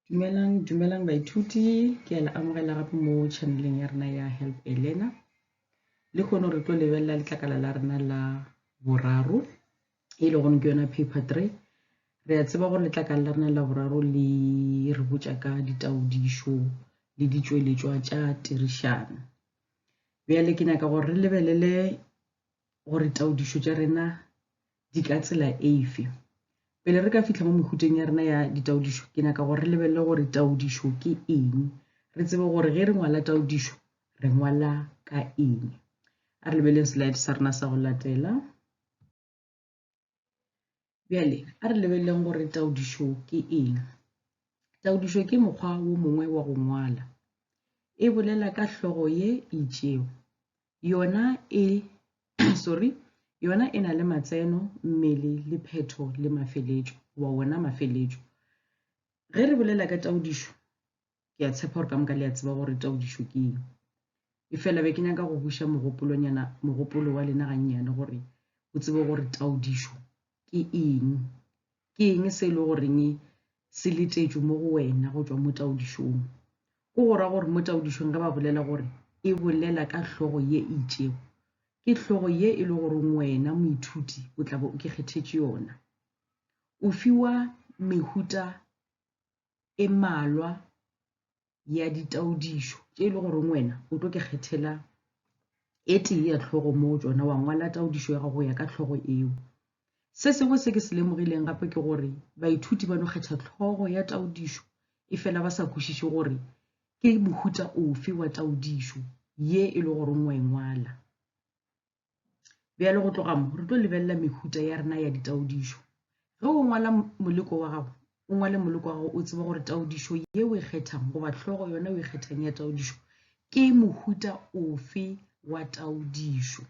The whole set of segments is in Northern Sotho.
Dumelang baithuti, ke a le amogela gape mo channeleng ya rena ya Help a Learner. Le kgone re tlo lebella letlakala la rena la boraro e le gone ke yona paper 3. Re a tseba gore letlakala la rena la boraro le re botsa ka ditaodišo le ditšweletšwa tša tirišano. Bjale ke nyaka gore re lebelele gore taodišo tša rena di ka tsela efe. Pele re ka fihla mo mehuteng ya rena ya ditaodišo, ke nyaka gore re lebelele gore taodišo ke eng, re tsebe gore ge re ngwala taodišo re ngwala ka eng. A re lebeleng slide sa rena sa go latela. Bjale a re lebeleleng gore taodišo ke eng. Taodišo ke mokgwa wo mongwe wa go ngwala, e bolela ka hlogo ye itšego. Yona e na le matseno, mmele le phetho le mafeletšo wa wona mafeletšo. Ge re bolela ka taodišo, ke a tshepa gore ka moka le a tseba gore taodišo ke eng. E fela be ke nyaka go buša mogopolo wa lena gannyane gore o tsebe gore taodišo ke eng. Ke eng se le goreng se letetšwe mo go wena go tšwa mo taodišong. Go go ra gore mo taodišong ge ba bolela gore e bolela ka hlogo ye itšego, ke hlogo ye e le gore wena moithuti o tla be o ke kgethetše yona. O fiwa mehuta e mmalwa ya ditaodišo tše e le gore wena o tlo ke kgethela e tee ya hlogo mo tšona, wa ngwala taodišo ya gago ya ka hlogo eo. Se sengwe se ke se lemogileng gape ke gore baithuti ba no kgetha hlogo ya taodišo e fela ba sa kwešiše gore ke mohuta ofe wa taodišo ye e le gore wa e ngwala. Bjale go tloga mo re tlo lebelela mehuta ya rena ya ditaodišo. Ge o ngwala moleko wa gago, o ngwale moleko wa gago o tseba gore taodišo ye o e kgethang goba hlogo yona o e kgethang ya taodišo ke mohuta ofe wa taodišo.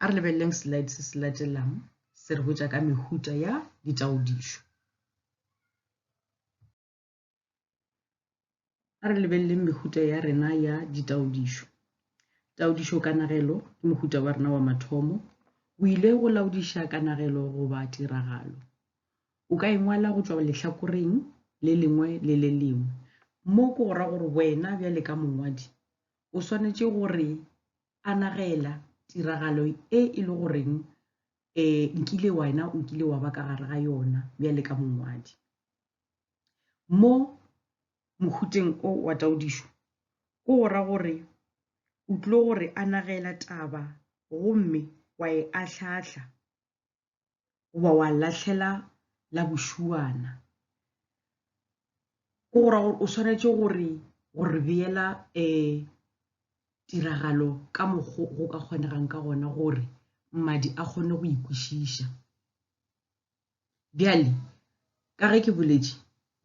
A re lebeleleng slide se se latelang se re botša ka mehuta ya ditaodišo. A re lebeleleng mehuta ya rena ya ditaodišo. Taodišo kanagelo ke mohuta wa rena wa mathomo. O ile go laodiša kanagelo goba tiragalo. O ka engwala go tšwa lehlakoreng le lengwe le le lengwe. Mo go ra gore wena bjale ka mongwadi o swanetše gore anagela tiragalo e le goreng nkile wena o kile wa ba ka gare ga yona bjale ka mongwadi. Mo mohuteng o wa taodišo go go ra gore o tlile gore anagela taba gomme wa e ahlahla goba wa lahlela la bošuana. Go go ra gore o swanetše gore beela tiragalo ka mokgwa go ka kgonegang ka gona gore mmadi a kgone go ikwešiša. Bjale ka ge ke boletše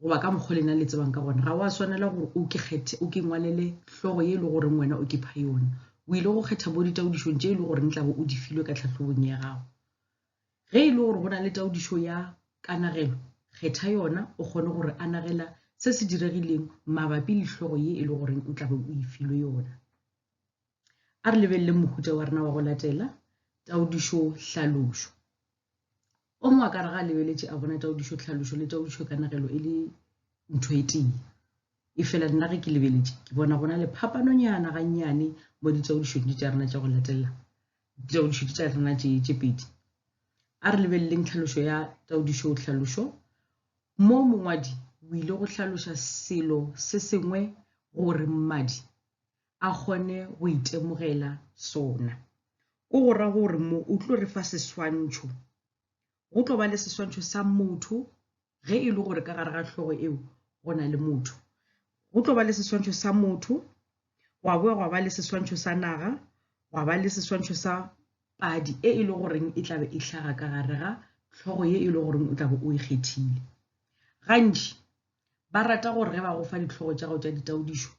goba ka mokgwa lena le tsebang ka gona, ga wa swanela gore o ke ngwalele hlogo ye e le goreng wena o ke pha yona. O ile go kgetha bo ditaodišong tše e le gore tlabe o di filwe ka tlhahlobong ya gago. Ge e le gore go na le taodišo ya kanagelo, kgetha yona o kgone gore anagela se se diregileng mabapi le hlogo ye e le goreng o tlabe o e filwe yona. A re lebeleleng mohuta wa rena wa go latela, taodišo hlalošo. O mongwe a ka re ga a lebeletše a bona taodišo hlalošo le taodišo kanagelo e le ntho e tee. E fela nna ge ke lebeletše ke bona gona le phapanonyana gannyane mo ditaodišong tša rena tša go latela, ditaodišo tša rena tše pedi. A re lebeleleng hlalošo ya taodišo hlalošo. Mo mongwadi o ile go hlaloša selo se sengwe gore mmadi a kgone go itemogela sona. O go ra gore mo o tlo re fa seswantšho, go tlo ba le seswantšho sa motho ge e le gore ka gare ga hlogo eo go na le motho. Go tlo ba le seswantšho sa motho, gwa boa gwa ba le seswantšho sa naga, gwa ba le seswantšho sa padi e le goreng e tlabe e hlaga ka gare ga hlogo ye e le goreng o tlabe o e kgethile. Gantši ba rata gore ge ba go fa dihlogo tša gago tša ditaodišo,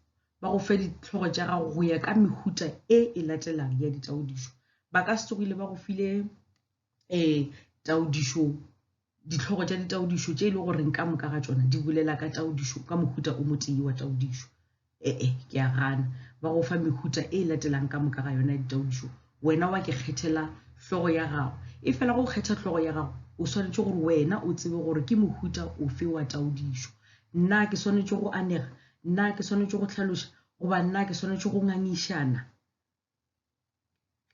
ba go fe dihlogo tša gago go ya ka mehuta e latelang ya ditaodišo. Ba ka se tsogile ba go file taodišo, dihlogo tša ditaodišo tše e le goreng ka moka ga tšona di bolela ka taodišo ka mohuta o motee wa taodišo. Ke a gana, ba go fa mehuta e latelang ka moka ga yona ditaodišo, wena wa ke kgethela hlogo ya gago. E fela go kgetha hlogo ya gago o swanetše gore wena o tsebe gore ke mohuta ofe wa taodišo. nna ke swanetše go anega, nna ke swanetše go tlhaloša goba nna ke swanetše go ngangišana.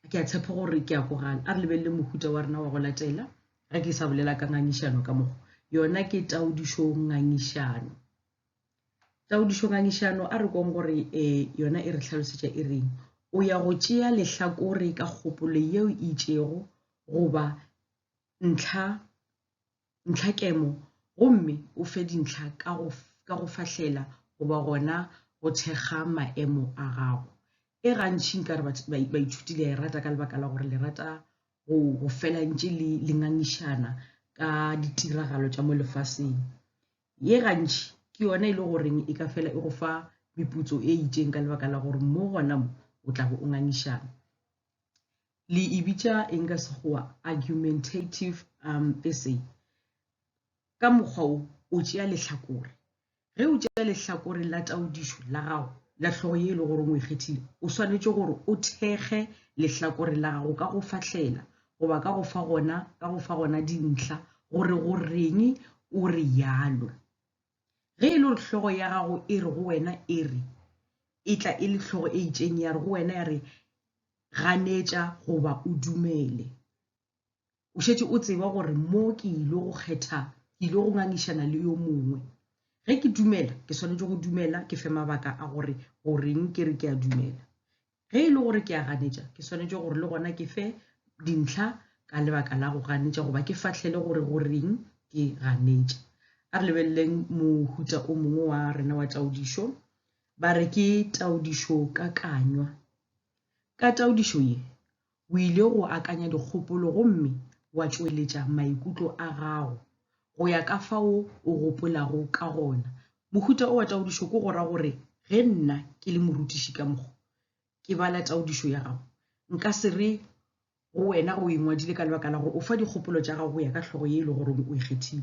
Ke a tshepa gore ke a kogala. A re lebelele mohuta wa rena wa go latela ga ke sa bolela ka ngangišano ka mogo. Yona ke taodišo ngangišano. Taodišo ngangišano a re kong gore yona e re tlhalosetša e reng. O ya go tšea lehlakore ka kgopolo yeo e itšego goba ntlhakemo gomme o fe dintlha ka go fahlela goba gona go thekga maemo a gago. E gantši nkare baithuti le rata ka lebaka la gore le rata go fela ntše le ngangišana ka ditiragalo tša mo lefaseng. Ye gantši ke yona e le goreng e ka fela e go fa meputso e itšeng ka lebaka la gore mo gona mo o tla bo o ngangišana. Le e bitša eng ka Sekgowa argumentative essay. Ka mokgwa o tšea lehlakore. Ge o tšea lehlakore la taodišo la gago la hlogo ye e le gore o ikgethile, o swanetše gore o thekge lehlakore la gago ka go fahlela goba ka go fa gona dintlha gore go reng o re yalo. Ge e le gore hlogo ya gago e re go wena e re e tla e le hlogo e itšeng ya re go wena ya re ganetša goba o dumele, o šetše o tseba gore mo ke ile go ngangišana le yo mongwe. Ge ke dumela ke swanetše go dumela ke fe mabaka a gore goreng ke re ke a dumela. Ge e le gore ke a ganetša ke swanetše gore le gona ke fe dintlha ka lebaka la go ganetša goba ke fahlele gore goreng ke ganetša. A re lebeleleng mohuta o mongwe wa rena wa taodišo. Ba re ke taodišo kakanywa. Ka taodišo ye o ile go akanya dikgopolo gomme wa tšweletša maikutlo a gago go ya ka fao o gopolago ka gona. Mohuta o wa taodišo ke gora gore ge nna ke le morutiši ka mokgwa ke bala taodišo ya gago, nka se re go wena go ingwadile ka lebaka la gore o fa dikgopolo tša gago go ya ka hlogo ye e le gore o ikgethile.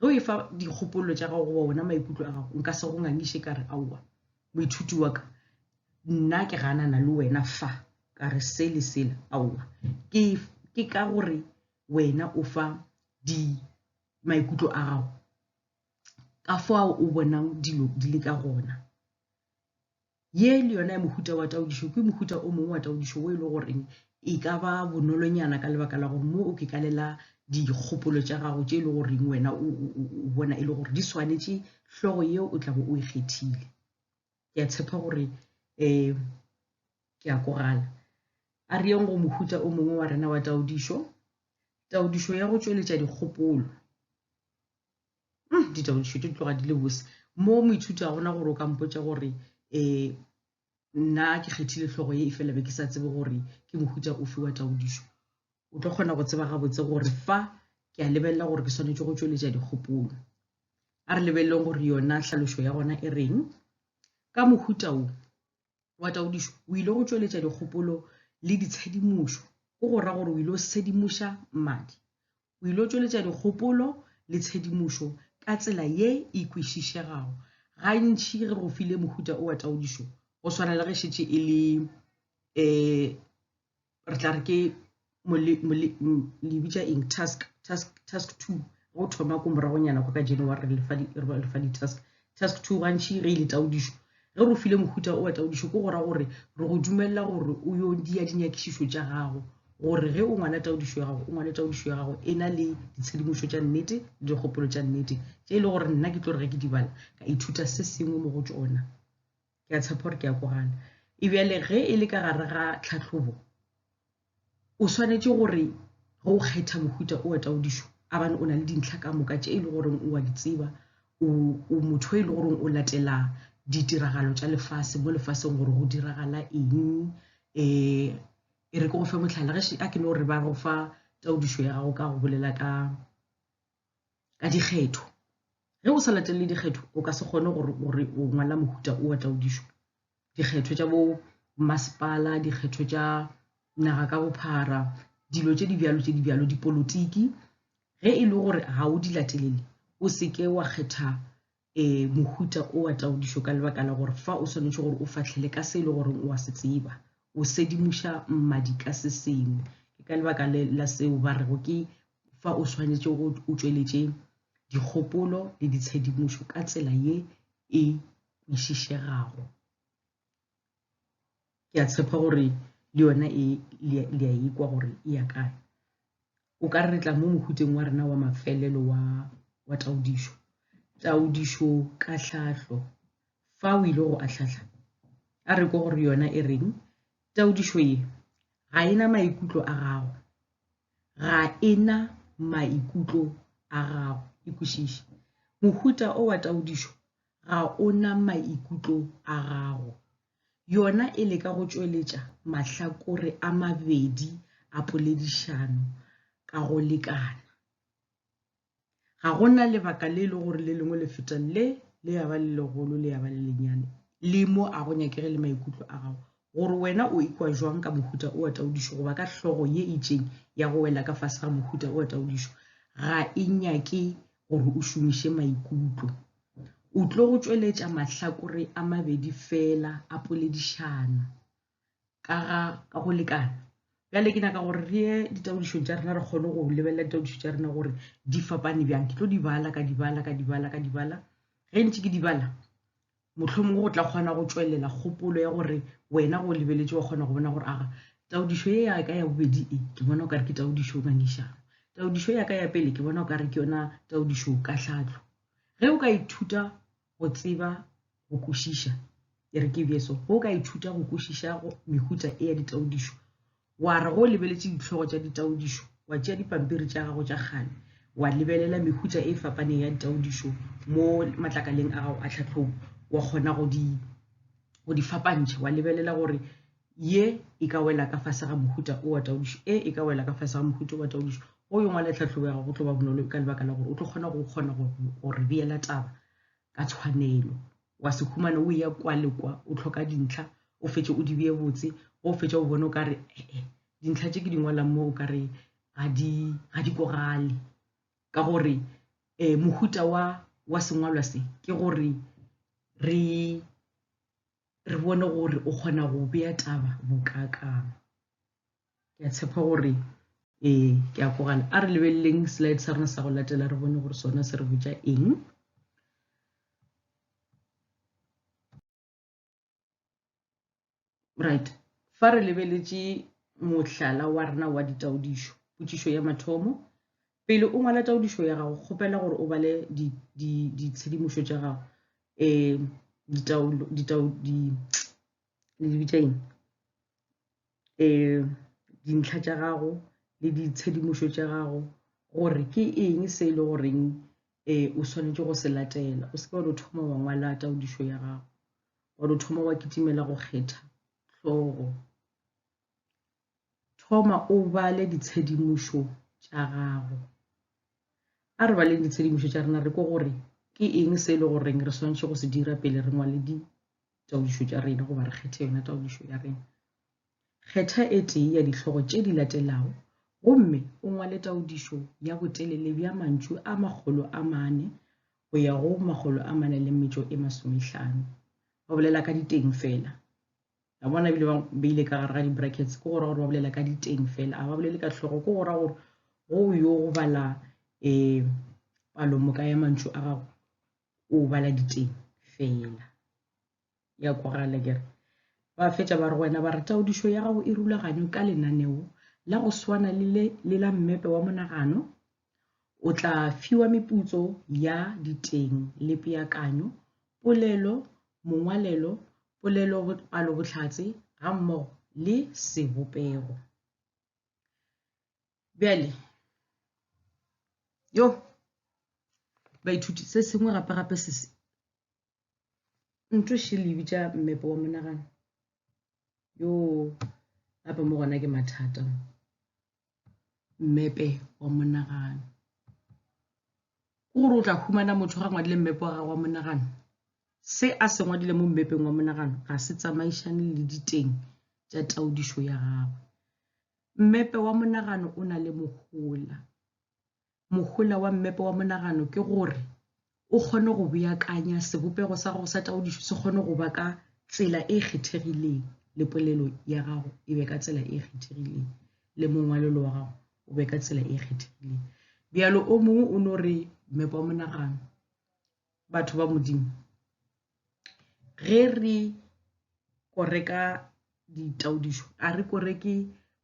Ge o e fa dikgopolo tša gago goba wona maikutlo a gago, nka se go ngangiše ka re aowa moithuti wa ka nna ke ganana le wena fa ka re se le sela aowa. Ke ka gore wena o fa maikutlo a gago ka fao o bonang dilo di le ka gona. Ye le yona ya mohuta wa taodišo ke mohuta o mongwe wa taodišo o e le goreng e ka ba bonolonyana ka lebaka la gore mo o ke kalela dikgopolo tša gago tše e le goreng wena o bona e le gore di swanetše hlogo yeo o tla bo o ikgethile. Ke a tshepa gore ke a kogala. A re yeng go mohuta o mongwe wa rena wa taodišo. Taodišo ya go tšweletša dikgopolo. Ditaodišo di tloga di le bose mo moithuti a gona gore o ka mpotša gore nna ke kgethile hlogo ye e fela be ke sa tsebe gore ke mohuta ofe wa taodišo. O tlo kgona go tseba gabotse gore fa ke a lebelela gore ke swanetše go tšweletša dikgopolo. A re lebeleleng gore yona hlalošo ya gona e reng. Ka mohuta wa taodišo o ile go tšweletša dikgopolo le ditshedimošo, go go ra gore o ile o sedimoša mmadi. O ile o tšweletša dikgopolo le tshedimošo ka tsela ye e kwešišegago. Gantši ge go file mohuta o wa taodišo go swana le ge šetše e le re tla re ke le bitša eng task 2 go thoma ko moragonyana kwa ka January re lefa di-task 2 gantši ge e le taodišo. Ge re file mohuta o wa taodišo ke gora gore re go dumelela gore o yo dia dinyakišišo tša gago gore ge o ngwala taodišo ya gago e na le ditshedimošo tša nnete le dikgopolo tša nnete tše e le gore nna ke tlo re ge ke di bala ka ithuta se sengwe mo go tšona. Ke a tshepa gore ke a kogala. E bjale ge e le ka gare ga tlhahlobo o swanetše gore ge o kgetha mohuta o wa taodišo a bane o na le dintlha ka moka tše e le goreng o a di tseba, o motho e le goreng o latela ditiragalo tša lefase mo lefaseng gore go diragala eng. E re ke go fe mohlala ge a ke no re ba go fa taodišo ya gago ka go bolela ka dikgetho. Ge o sa latelle dikgetho o ka se kgone gore o ngwala mohuta o wa taodišo. Dikgetho tša bo masepala, dikgetho tša naga ka bophara, dilo tše di bjalo dipolotiki. Ge e le gore ga o di latelele o seke wa kgetha mohuta o wa taodišo ka lebaka la gore fa o swanetše gore o fahlele ka se e le gore o a se tseba, o sedimoša mmadi ka se sengwe. Ke ka lebaka la seo ba rego ke fa o swanetše o tšweletše dikgopolo le ditshedimošo ka tsela ye e kwešišegago. Ke a tshepa gore le yona le a ikwa gore e ya kae. O ka re tla mo mohuteng wa rena wa mafelelo wa taodišo. Taodišo ka hlahlo. Fa o ile go ahlahla, a re ko gore yona e reng? Taodišo ye ga ena maikutlo a gago. Ga ena maikutlo a gago. E kwešiše. Mohuta o wa taodišo ga ona maikutlo a gago. Yona e le ka go tšweletša mahlakore a mabedi a poledišano ka go lekana. Ga gona lebaka le le gore le lengwe le feta le ya ba le legolo le ya ba le lenyane. Le mo a go nyakege le maikutlo a gago. Gore wena o ikwa jwang ka mohuta o wa taodišo goba ka hlogo ye itšeng ya go wela ka fase ga mohuta o wa taodišo. Ga e nyake gore o šomiše maikutlo. O tlo go tšweletša mahlakore a mabedi fela a poledišana ka go lekana. Bjale ke nyaka gore re ye ditaodišong tša rena re kgone go lebelela ditaodišo tša rena gore di fapane bjang. Ke tlo di bala ka dibala. Ge ntse ke di bala, mohlomongwe go tla kgona go tšwelela kgopolo ya gore wena go lebeletše wa kgona go bona gore aga taodišo ye ya ka ya bobedi ke bona o ka re ke taodišo ngangišano. Taodišo ya ka ya pele ke bona o ka re ke yona taodišo ka hlahlo. Ge o ka ithuta go tseba go kwešiša, e re ke bjeso, go ka ithuta go kwešiša mehuta e ya ditaodišo, wa re go lebeletše dihlogo tša ditaodišo, wa tšea dipampiri tša gago tša kgale, wa lebelela mehuta e fapaneng ya ditaodišo mo matlakaleng a gago a tlhatlhobo, wa kgona go di fapantšha, wa lebelela gore ye e ka wela ka fase ga mohuta o wa taodišo, e ka wela ka fase ga mohuta o wa taodišo. Go yo ngwala tlhatlhobo ya gago go tlo ba bonolo ka lebaka la gore o tlo kgona go re beela taba ka tshwanelo. Wa se humane o ya kwa le kwa o tlhoka dintlha, o fetse o di bee botse, go fetša o bone o ka re dintlha tše ke di ngwalang mo o ka re ga di kogale. Ka gore mohuta wa sengwalwa se ke gore re bone gore o kgona go bea taba bokakang. Ke a tshepa gore ke a kogala. A re lebeleleng slide sa rena sa go latela re bone gore sona se re botša eng. Right, fa re lebeletše mohlala wa rena wa ditaodišo, potšišo ya mathomo, pele o ngwala taodišo ya gago kgopela gore o bale ditshedimošo tša gago, dintlha tša gago le ditshedimošo tša gago, gore ke eng se le goreng o swanetše go se latela. O se ke wa thoma wa ngwala taodišo ya gago, wa thoma wa kitimela go kgetha hlogo. Thoma o bale ditshedimošo tša gago. A re baleng ditshedimošo tša rena re ko gore ke eng se le goreng re swanetše go se dira pele re ngwale ditaodišo tša rena goba re kgethe yona taodišo ya rena. Kgetha e tee ya dihlogo tše di latelago, gomme o ngwale taodišo ya botelele bja mantšu a 400 go ya go 450. Ba bolela ka diteng fela. Ba bona bile ba beile ka gare ga di-brackets, ke gore ba bolela ka diteng fela, a ba bolele ka hlogo, ke gore go yo go bala palomoka ya mantšu a gago o bala diteng fela. Ya kwagala kere ba fetša ba re wena ba re taodišo ya gago e rulaganywe ka lenaneo la go swana le la mmepe wa monagano. O tla fiwa meputso ya diteng le peakanyo, polelo, mongwalelo, polelo palobohlatse ga mmogo le sebopego. Bjale yo baithuti, se sengwe gape se ntho še le bitša mmepe wa monagano yo gape mo gona ke mathata. Mmepe wa monagano gore o tla humana motho ga ngwadile mmepe wa gagwe wa monagano, se a se ngwadile mo mmepeng wa monagano ga se tsamaišane le diteng tša taodišo ya gagwe. Mmepe wa monagano o na le mohola wa mmepe wa monagano ke gore o kgone go beakanya sebopego sa gago sa taodišo, se kgone go ba ka tsela e kgethegileng, le polelo ya gago e be ka tsela e kgethegileng, le mongwalelo wa gago o be ka tsela e kgethegileng. Bjalo o mongwe o no re mmepe wa monagano batho ba modimo ge re koreka ditaodišo a re koreke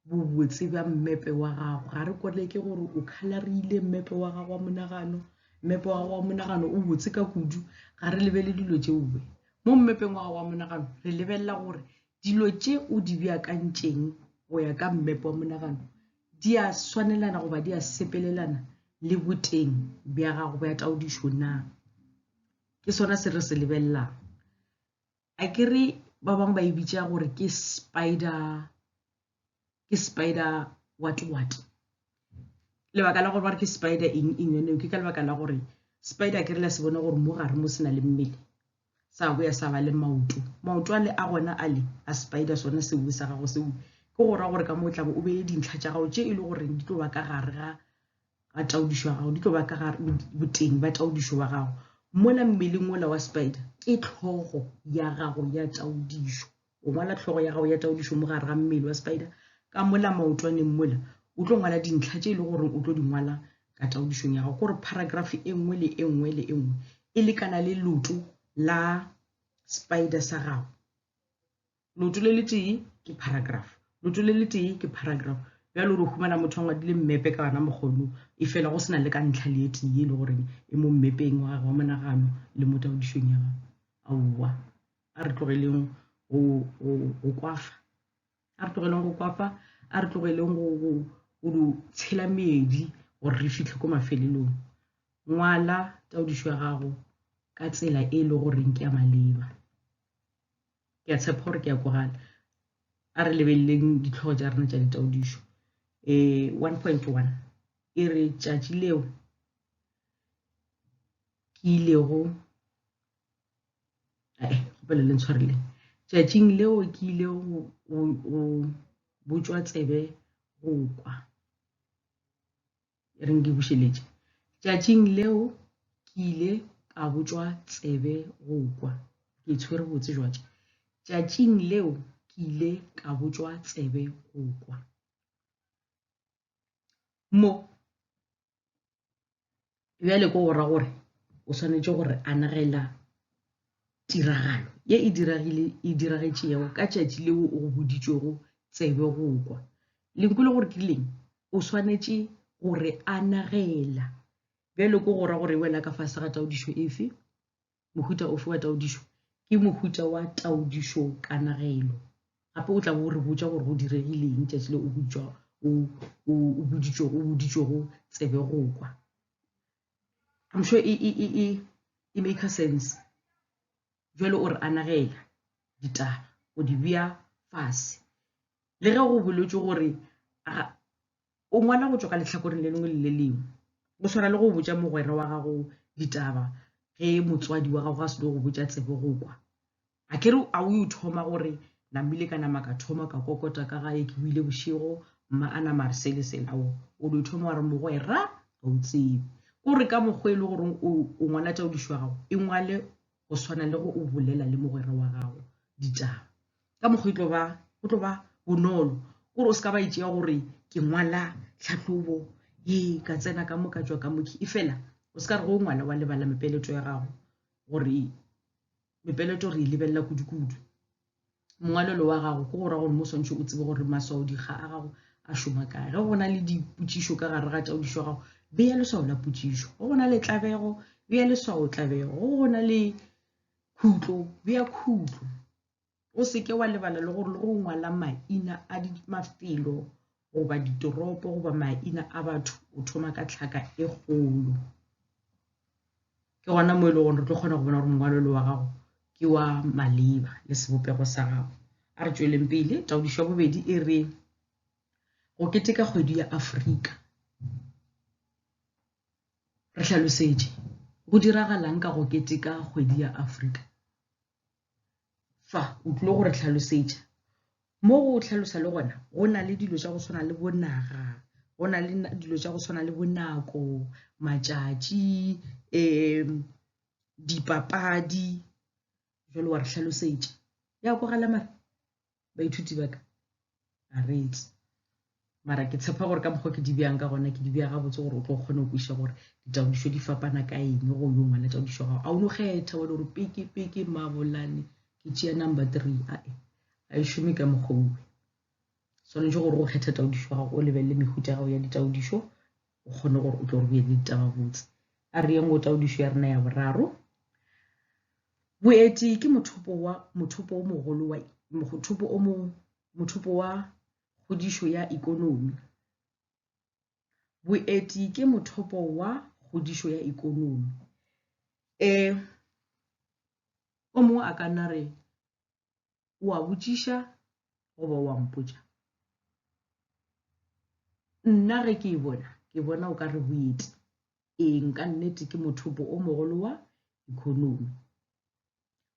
bobotse bja mmepe wa gago ga re koreke gore o khalarile mmepe wa gago wa monagano mmepe wa gago wa monagano o botse ka kudu ga re lebele dilo tšeowe mo mmepeng wa gago wa monagano re lebelela gore dilo tše o di beakantšeng go ya ka mmepe wa monagano di a swanelana goba di a sepelelana le boteng bja gago bja taodišo na ke sona se re se lebelelang a kere ba bangwe ba e bitša gore ke spider what lebaka la gore ba re ke spider eng yone ke ka lebaka la gore spider ke re la se bona gore mo gare mo sena le mmele sa boya sa ba le maoto a le a gona a le a spider sona se bua sa gago se ke go ra gore ka mo tla bo o be dintlha tša gago tše e le gore di tlo ba ka gare ga taodišo ya gago di tlo ba ka gare boteng ba taodišo ba gago mola mmeleng mola wa spider ke tlhogo ya gago ya taodišo o ngwala tlhogo ya gago ya taodišo mo gare ga mmele wa spider ka mola maotwaneng mola o tlo ngwala dintlha tše e le gore o tlo di ngwala ka taodišong ya gago gore paragraph e nngwe le e nngwe le e nngwe e lekana le loto la spider sa gago loto le le tee ke paragraph loto le le tee ke paragraph bjalo re humana motho wa ngwadile mmepe ka bana mogolo e fela go sena le ka ntlha le tee e le gore e mo mmepeng wa gago wa monagano le mo taodišong ya gago aowa a re tlogeleng go kwafa a re tlogeleng go tshela meedi gore re fitlhe ko mafelelong ngwala taodišo ya gago ka tsela e le goreng ke ya maleba ke a tshepa gore ke ya kogala a re lebeleleng ditlhogo tša rena tša ditaodišo 1.1 e re tšatši leo ke ilego le ntshwareleng tšatšing leo ke ile go botšwa tsebe go kwa e reng ke bušeletše tšatšing leo ke ile ka botšwa tsebe go kwa ke tshwere botse jwatše tšatšing leo ke ile ka botšwa tsebe go kwa mo bjale ko go ra gore o swanetše gore anagela tiragalo ye e diragetšego ka tšatši leo o go boditšwego tsebe go kwa lenkule gore ke leng o swanetše gore anagela bjale ko go ra gore wena ka fase ga taodišo efe mohuta ofe wa taodišo ke mohuta wa taodišo kanagelo gape o tla bo re botša gore go diregileng tšatši le o boditšwego tsebe go kwa I'm sure e make sense jwale o re anagela ditaba o di bea fase le ge go bolwetše gore o ngwala go tšwa ka lehlakoreng le lengwe le le lengwe go swana le go botša mogwera wa gago ditaba ge motswadi wa gago ga se le go botša tsebe go kwa a kere a o thoma gore namile ka nama ka thoma ka kokota ka gae ke buile bošego mma a nama re seleselago o do thoma gore mogwera ga o tsebe kore ka mokgwa e le gore o ngwala taodišo ya gago e ngwale go swana le go o bolela le mogwera wa gago ditaba ka mokgwa o tlo ba bonolo kore o se ka ba itšea gore ke ngwala tlhahlobo ye ka tsena ka moka tšwa ka moki e fela o se ka re go ngwala wa lebala mepeleto ya gago gore mepeleto re e lebelela kudu-kudu mongwalelo wa gago ke gore gore mo swantšhe o tsebe gore maswaodikga a gago a šoma kae ge go na le dipotšišo ka gare ga taodišo ya gago bea leswao la potšišo go go na le tlabego bea leswao tlabego go go na le khutlo bea khutlo o se ke wa lebala le gore le go ngwala maina a mafelo goba ditoropo goba maina a batho o thoma ka tlhaka e kgolo ke gona mo e le gore re tlo kgona go bona gore mongwalelo wa gago ke wa maleba le sebopego sa gago a re tšweleng pele taodišo ya bobedi e re go keteka kgwedi ya Afrika re hlalosetše go diragalang ka go keteka kgwedi ya Afrika fa o tlile gore hlalosetša mo go hlalosa le gona go na le dilo tša go swana le bonaga go na le dilo tša go swana le bonako matšatši dipapadi jwale wa re hlalosetša ya kogala mare baithuti ba ka a retse mara ke tshepa gore ka mokgwa ke di beang ka gona ke di bea ga botse gore o tlo kgona go kwisha gore ditaodišo di fapana ka eng go yo ngwana taodišo ga a o no kgetha wa gore peke mabolane ke tšea number 3 a e šome ka mokgwa swanetše gore go kgetha taodišo gago o lebelele mehuta gago ya ditaodišo o kgone gore o tlo re bue le ditaba botse a re yeng go taodišo ya rena ya boraro boeti ke mothopo o mogolo wa mothopo wa kgodišo ya ikonomi. Boeti ke mothopo wa kgodišo ya ikonomi. O mongwe a ka nna re o a botšiša goba wa mpotša. Nna ge ke bona o ka re boeti ka nnete ke mothopo o mogolo wa ikonomi.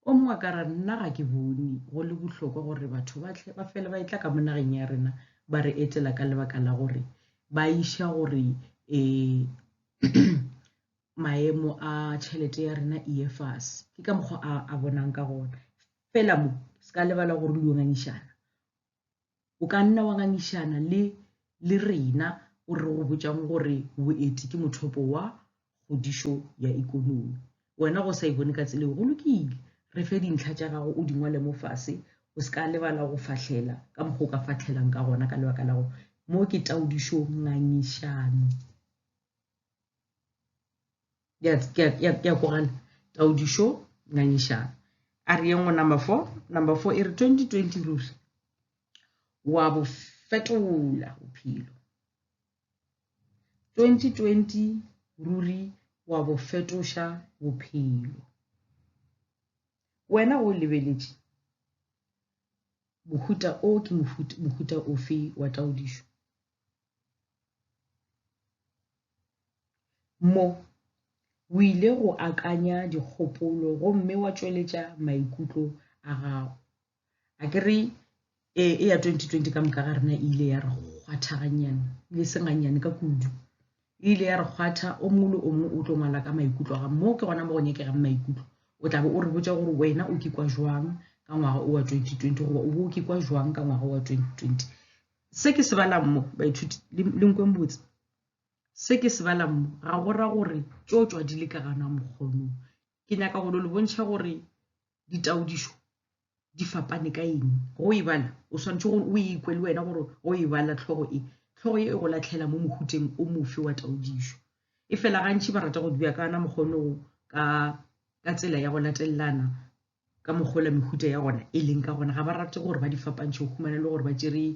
O mongwe a ka ra nna ga ke bone go le bohlokwa gore batho ba fela ba etla ka mo nageng ya rena ba re etela ka lebaka la gore ba iša gore maemo a tšhelete ya rena e fase ke ka mokgwa a bonang ka gona fela mo se ka lebala gore le ngangišana o ka nna wa ngangišana le rena o re go botšang gore boeti ke mothopo wa kgodišo ya ikonomi wena go sa e bone ka tsela go lokile re fe dintlha tša gago o di ngwale mo fase o se ka lebala go fahlela ka mokgwa o ka fahlelang ka gona ka lebaka la go mo ke taodišo ngangišano ya kogala taodišo ngangišano a re yengwe number 4 e re 2020 ruri wa bo fetola bophelo 2020 ruri wa bo fetoša bophelo wena o lebeletše mohuta o ke mohuta ofe wa taodišo mo o ile go akanya dikgopolo gomme wa tšweletša maikutlo a gago a ke re e ya 2020 ka moka ga rena ile ya re kgwatha ganyane le senganyane ka kudu ile ya re kgwatha o mongwe le o mongwe o tlo ngwala ka maikutlo ga mo ke gona mo go nyekegang maikutlo o tla be o re botša gore wena o kikwa jwang ka ngwaga o wa 2020 goba o bo o kikwa jwang ka ngwaga wa 2020 se ke se balang mo baithuti le nkweng botse se ke se balang mo ga go ra gore tšotswa di le ka gana mokgono ke nyaka go le bontšha gore ditaodišo di fapane ka eng go e bala o swantse gore o ikwe le wena gore o e bala tlhogo e go latlhela mo mohuteng o mofe wa taodišo e fela gantši ba rata go dibja kana mokgono ka tsela ya go latelelana ka mokgola mehuta ya gona e leng ka gona ga ba rate gore ba di fapantšhe go humana le gore ba tšere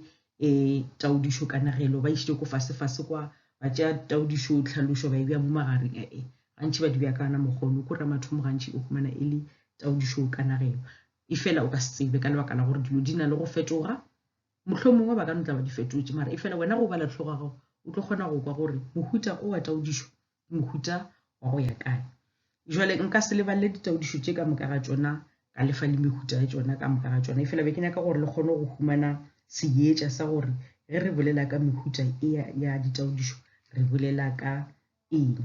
taodišo ka nagelo ba išite ko fase kwa ba tšea taodišo tlhalošo ba e bja mo magareng gantši ba di bja kana mokgono ko ramathomo gantši o humana e le taodišo ka nagelo e fela o ka se tsebe ka lebaka la gore dilo di na le go fetoga mohlomongwe ba ka no tla ba di fetotše mara e fela wena go bala tlhogo gago o tlo kgona go kwa gore mohuta o wa taodišo ke mohuta wa go ya kae jwale nka se lebalele ditaodišo tše ka moka ga tšona ka lefa le mehuta ya tšona ka moka ga tšona e fela be ke nyaka gore le kgone go humana seetša sa gore ge re bolela ka mehuta ya ditaodišo re bolela ka eng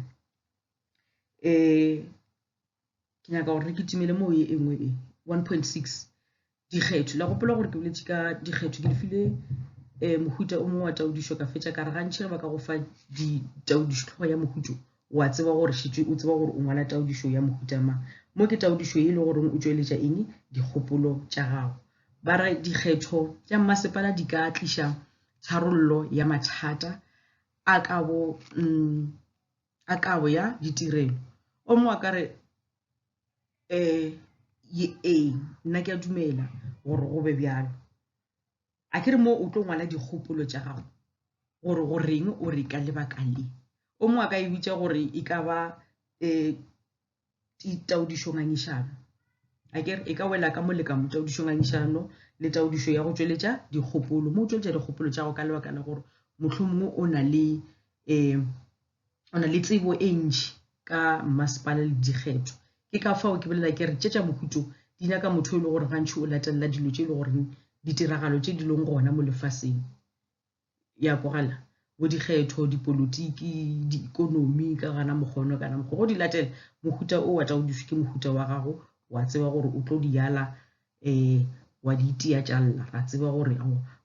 ke nyaka gore re kitimele mo ye engwe 1.6 dikgetho la gopola gore ke boletše ka dikgetho ke lefile mohuta o mongwe wa taodišo ka fetša ka re gantši ge ba ka go fa ditaodišo tlhogo ya mohutso wa tseba gore šitše o tseba gore o ngwala taodišo ya mohuta mang mo ke taodišo e le gore o tšweletša eng dikgopolo tša gago ba re dikgetho tša mmasepala di ka tliša tharollo ya mathata a kabo ya ditirelo o mongwe a ka re nna ke a dumela gore go be bjalo a ke re mo o tlo ngwala dikgopolo tša gago gore go reng o re ka lebaka le o mongwe a ka e bitša gore e ka ba taodišo ngangišano a ke re e ka wela ka molekamo taodišo ngangišano le taodišo ya go tšweletša dikgopolo mo o tšweletša dikgopolo tša go ka lebaka la gore mohlomongwe o na le tsebo e ntši ka mmasepala le dikgetho ke ka fao ke bolela ke re tše tša mohuto di nyaka motho e le gore gantši o latelela dilo tše e le gore ditiragalo tše di leng gona mo lefaseng ya kogala bo dikgetho dipolotiki diikonomi ka gana mokgono kana mokgwa go di latela mohuta o wa taodišo ke mohuta wa gago wa tseba gore o tlo di yala wa di itea tša lla ra tseba gore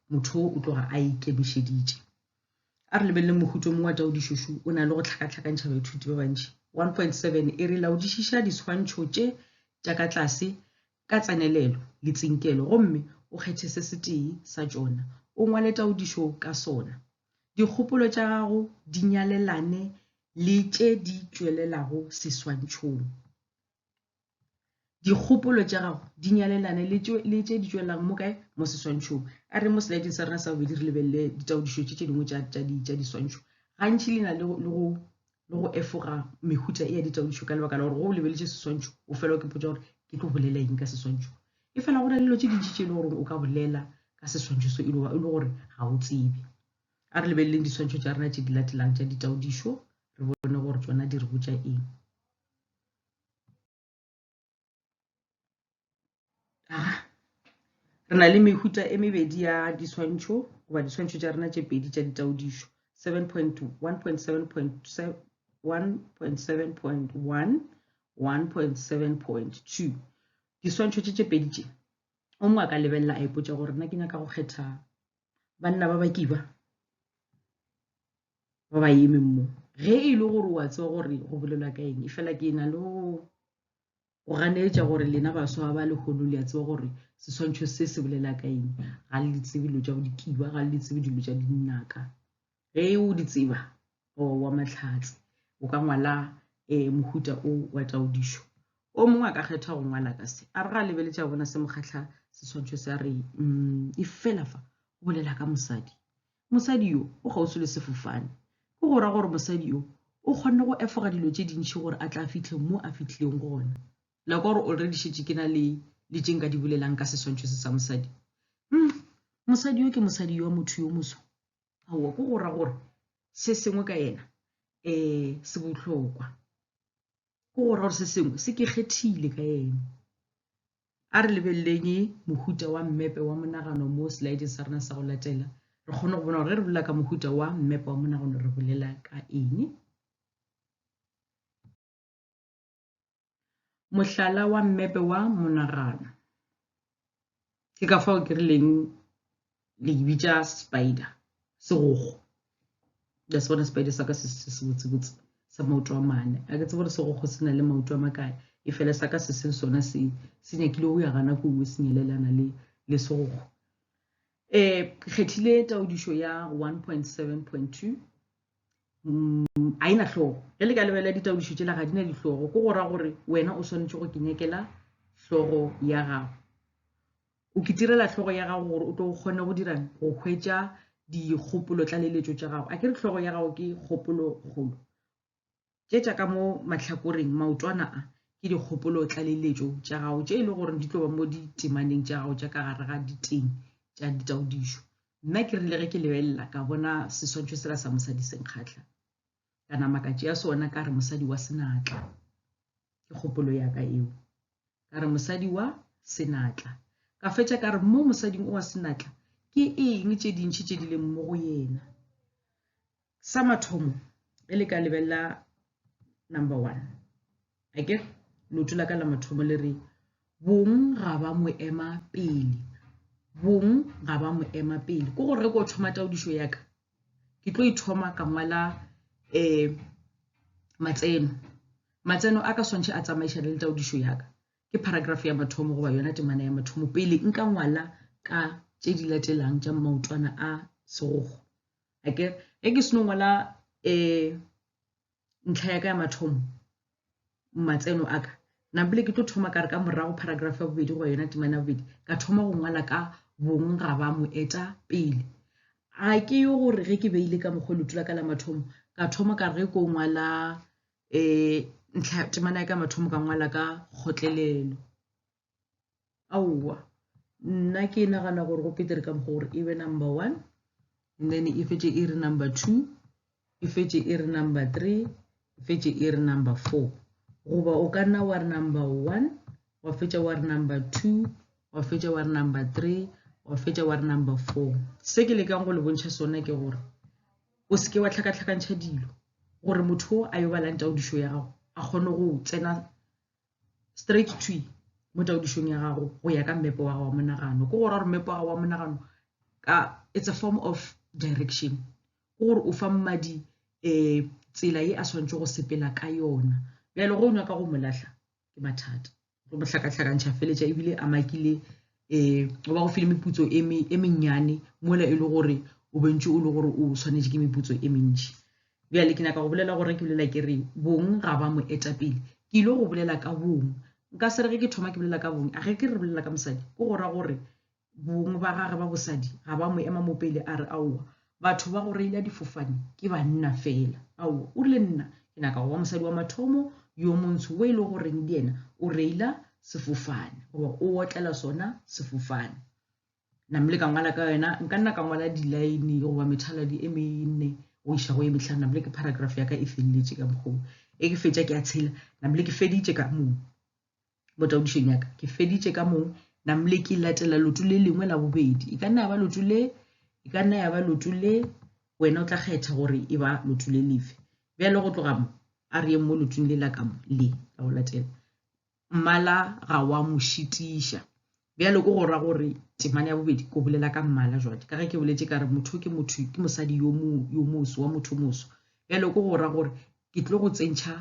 motho o tloga a ikemišeditše a re lebelle mohuto mongwe wa taodišošo o na le go tlhakatlhakantšha baithuti ba bantši. 1.7 e re laodišiša diswantšho tša ka tlase ka tsenelelo le tsinkelo gomme o kgethe se se tee sa tšona o ngwale taodišo ka sona. Dikgopolo tša gago di nyalelane le tše di tšwelelago seswantšhong. Dikgopolo tša gago di nyalelane le tše di tšwelelang mo kae mo seswantšhong. A re mo slideng sa rena sa bobedi re lebelele ditaodišo tše dingwe tša diswantšho. Gantši le na le go efoga mehuta e ya ditaodišo ka lebaka la gore go o lebeletše seswantšho o fela ke potsa gore ke tlo bolela eng ka seswantšho. E fela go na le dilo tše dintši tše e le gore o ka bolela ka seswantšho so e le gore ga o tsebe. A re lebeleleng diswantšho tša rena tše di latelang tša ditaodišo re bone gore tsona di re botša eng. Re na le mehuta e mebedi ya diswantšho goba diswantšho tša rena tše pedi tša ditaodišo 1.7.1 1.7.2 diswantšho tše pedi tše o mongwe a ka lebelela a ipotša gore nna ke nyaka go kgetha banna ba bakiba ba ba eme mmo ge e le gore wa tseba gore go bolelwa ka eng e fela ke na le go ganetša gore lena baswa ba lekgono le a tseba gore seswantšho se bolela ka eng ga le tsebe dilo tša go dikiba ga le tsebe dilo tša dinnaka. Ge o di tseba wa matlhatse o ka ngwala mohuta o wa taodišo. O mongwe a ka kgetha go ngwala ka se a re ga lebeletša bona se mokgatlha seswantšho se a re e fela fa o bolela ka mosadi. Mosadi yo o kgauswi le sefofane ke go ra gore mosadi yo o kgonne go efoga dilo tše dintšhi gore a tla fitlhe mo a fitlhileng gona. La gore already šetše ke na le tše nka di bolelang ka seswantšho se sa mosadi. Mosadi yo ke mosadi yo motho yo moswa aowa ke go ra gore se sengwe ka yena se bohlokwa ke go ra gore se sengwe se ke kgethile ka yena. A re lebeleleng mohuta wa mmepe wa monagano mo slideng sa rena sa go latela re kgone go bona gore re bolela ka mohuta wa mmepe wa monagano re bolela ka eng. Mohlala wa mmepe wa monagano ke ka fao ke rileng le bitša spider segogo ya se bona spider sa ka se botsebotse sa maoto a mane a ke tsebe gore segogo se na le maoto a makae e fela sa ka se seng sona se nyakile go ya gana ko nngwe se nyalelana le segogo. Ke kgethile taodišo ya 1.7.2 a ena hlogo ge le ka lebelela ditaodišo tšela ga di na dihlogo ke go ra gore wena o swanetše go kenyekela hlogo ya gago o ketirela hlogo ya gago gore o tlo kgone go dirang go hwetša dikgopolo tlaleletšo tša gago. A ke re hlogo ya gago ke kgopolo kgolo tše tša ka mo mahlakoreng maotwana a ke dikgopolo tlaleletšo tša gago tše e le gore di tlo ba mo ditemaneng tša gago tša ka gare ga diteng tša ditaodišo. Nna ke rile ge ke lebelela ka bona seswantšho sela sa mosadi se nkgatlha ka nama ka tšea sona ka re mosadi wa senatla ke kgopolo ya ka eo ka re mosadi wa senatla ka fetša ka re mo mosading o wa senatla ke eng tše dintšhi tše di leng mo go yena. Sa mathomo ge le ka lebelela number 1 a ke leoto la ka la mathomo le re bong ga ba mo ema pele. Bong ga ba mo ema pele ke gore ge ko thoma taodišo ya ka ke tlo ithoma ka ngwala matseno a ka swantšhe a tsamaišana le taodišo ya ka ke paragraph ya mathomo goba yona temana ya mathomo pele nka ngwala ka tše di latelang tša maotwana a segogo. A ke ge ke seno ngwala ntlha ya ka ya mathomo matseno a ka napele ke tlo thoma ka re ka morago paragraph ya bobedi goba yona temana ya bobedi ka thoma go ngwala ka bong ga ba mo eta pele. A ke yo gore ge ke beile ka mokgwa leoto la ka la mathomo ka thoma ka re ge ko ngwala ntlha temana ya ka mathomo ka ngwala ka kgotlelelo. Aowa nna ke nagana gore go petere ka mokgwa gore e be number 1 and then e fetše e re number 2 e fetše e re number 3 e fetše e re number 4 goba o ka nna wa re number 1 wa fetša wa re number 2 wa fetša wa re number 3 wa fetša wa re number 4. Se ke lekang go le bontšha sona ke gore o se ke wa tlhakatlhakantšha dilo gore motho a yo balang taodišo ya gago a kgone go tsena straight to mo taodišong ya gago go ya ka mmepe wa gago wa monagano ke gore mmepe wa gago wa monagano it's a form of direction gore o fa mmadi tsela e a swantse go sepela ka yona bjale go nyaka go molahla ke mathata go mohlakahlakantšha feletša ebile a makile o ba go file meputso e mennyane mola e le gore o bentše o le gore o swanetše ke meputso e mentši bjale ke naka go bolela gore ke bolela ke re bong ga ba mo etapele ke ile go bolela ka bong nka se re ge ke thoma ke bolela ka bong a ge ke re bolela ka mosadi go gora gore bong ba gage ba bosadi ga ba mo ema mo pele a re aowa batho ba go reila difofane ke banna fela aowa o rile nna ke naka go ba mosadi wa mathomo yo montsho o e le goreng le ena o reila sefofane goba o otlela sona sefofane namle ka ngwala ka yona nka nna ka ngwala di-line goba methaladi e mene go iša go e metlhano namle ke paragraph ya ka e feleletše ka mokgwa e ke fetša ke a tshela namle ke feditše ka mong mo taodišong yaka ke feditše ka mong namle ke latela lotu le lengwe la bobedi e ka nna ya ba lotu le wena o tla kgetha gore e ba lotu le lefe bjale go tloga mo a re ye mo lotung le la ka mo le ka go latela mmala ga wa mo šitiša bjale ko gora gore temane ya bobedi ko bolela ka mmala jwale ka ge ke boletše ka re motho ke mosadi yo moso wa motho moso bjale ko gora gore ke tlo go tsentšha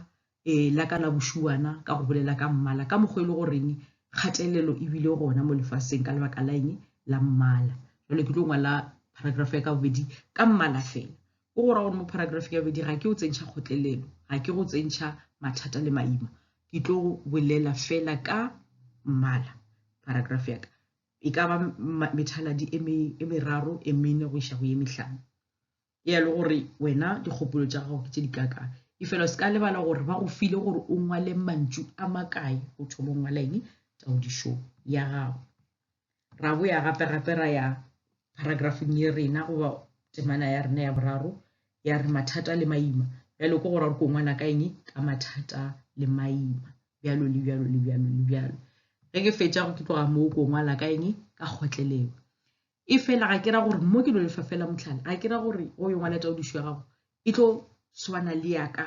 la ka la bošuana ka go bolela ka mmala ka mokgwa e le goreng kgatelelo e bile gona mo lefaseng ka lebaka la eng la mmala jwale ke tlo ngwala paragraph ya ka bobedi ka mmala fela o gora gore mo paragraph ya bobedi ga ke o tsentšha kgotlelelo ga ke go tsentšha mathata le maima ke tlo bolela fela ka mmala paragraph ya ka e ka ba methaladi e meraro e mene go iša go ye mehlano e ya le gore wena dikgopolo tša gago ke tše di kakang e fela se ka lebala gore ba go file gore o ngwale mantšu a makae go thoma o ngwala eng taodišo ya gago ra boya gape ra ya paragrapheng ye rena goba temana ya rena ya boraro ya re mathata le maima bjalo ko gore ko ngwana ka eng ka mathata le maima bjalo le bjalo le bjalo le bjalo ge ke fetša go ke tloga moo ko ngwala ka eng ka kgotlelelo e fela ga ke ra gore mo ke no lefa fela motlhala ga ke ra gore go yo ngwala taodišo ya gago e tlo swana le yaka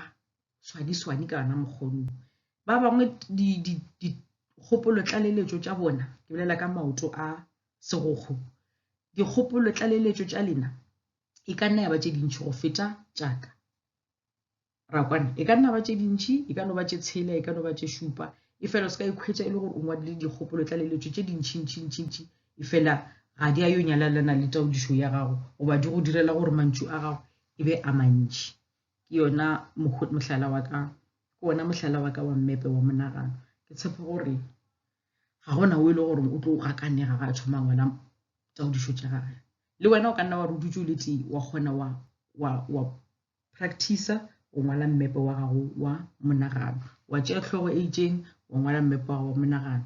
swane ka yona mokgono ba bangwe dikgopolo tlaleletšo tša bona ke bolela ka maoto a segokgo dikgopolo tlaleletšo tša lena e ka nna ya ba tše dintšhi go feta tšaka ra kwana e ka nna ba tše dintšhi e ka no ba tše tshela e ka no ba tše šupa e fela o se ka ikhwetša e le gore o ngwadile dikgopolo tlaleletšo tše dintšhi e fela ga di a yo nyalalana le taodišo ya gago goba di go direla gore mantšu a gago e be a mantši ke yona mohlala wa ka wa mmepe wa monagano ke tshepa gore ga gona o e le gore o tlo o gakanega ga a thoma ngwana taodišo tša gage le wena o ka nna wa rututše o le tee wa kgona wa practice o ngwala mmepe wa gago wa monagano wa tšea tlhogo e itšeng wa ngwala mmepe wa gago wa monagano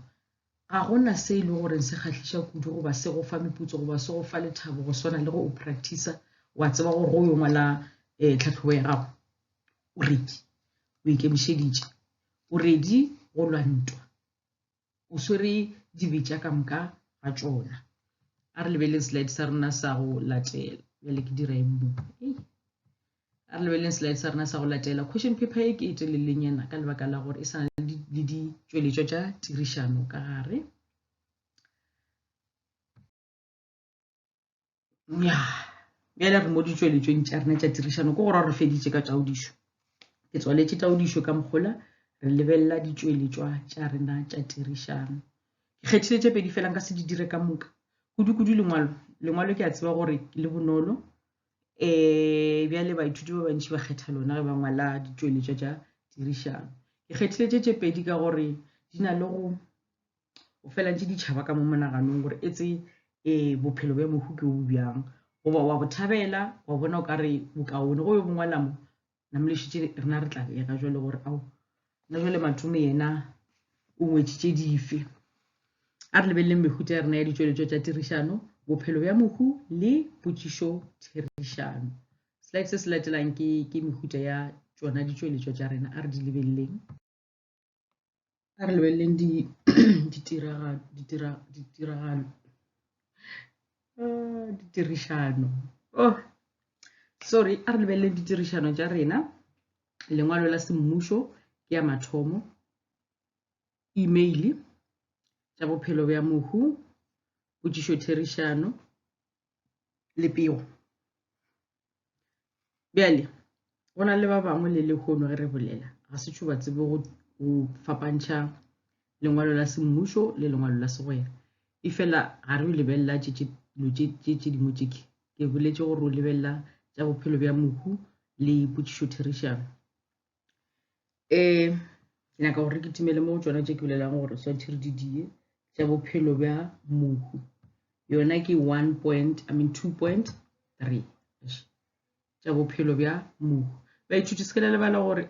ga gona se e le gore se kgahliša kudu goba se go fa meputso goba se go fa lethabo go swana le go o practice wa tseba gore go yo ngwala tlhatlhobo ya gago o redi o ikemišeditše o redi go lwantwa o swere dibetša ka moka ga tšona a re lebeleng slide sa rena sa go latela bjale ke dira e mmo a re lebeleng slide sa rena sa go latela question paper e ke e telelenyana ka lebaka la gore e sa le ditšweletšo tša tirišano ka gare bjale re mo ditšweletšong tša rena tša tirišano ke gore re feditše ka taodišo ke tswaletše taodišo ka mokgola re lebelela ditšweletšwa tša rena tša tirišano ke kgethile tše pedi fela nka se di dire ka moka kudu lengwalo ke a tseba gore le bonolo bjale baithuti ba bantši ba kgetha lona ge ba ngwala ditšweletšwa tša tirišano ke kgethile tše pedi ka gore di na le go fela ntše ditšhaba ka mo monaganong gore etse bophelo bja mohu ke bo bjang goba wa bo thabela wa bona o ka re bokaone go yo bongwala mo namlešitše rena re tla bega jwale gore ao nna jwale matome yena o ngwetšitše dife a re lebeleleng mehuta ya rena ya ditšweletšo tša tirišano bophelo bja mohu le potšišo therišano slide se se latelang ke mehuta ya tšona ditšweletšo tša rena a re di lebeleleng a re lebeleleng ditirišano sorry a re lebeleleng ditirišano tša rena lengwalo la semmušo ke ya mathomo email tša bophelo bja mohu potšišo therišano le pego bjale go na le ba bangwe le lekgono ge re bolela ga se tšho ba tsebe go fapantšha lengwalo la semmušo le lengwalo la segwera e fela ga re o lebelela tše dingwe tše ke boletše gore o lebelela tša bophelo bja mohu le potšišo therišano ke nyaka gore ke timele mo go tsona tše ke bolelang gore swantšhe re di die tša bophelo bja mohu yona ke 2.3 tša bophelo bja mohu baithuti se ke lebala gore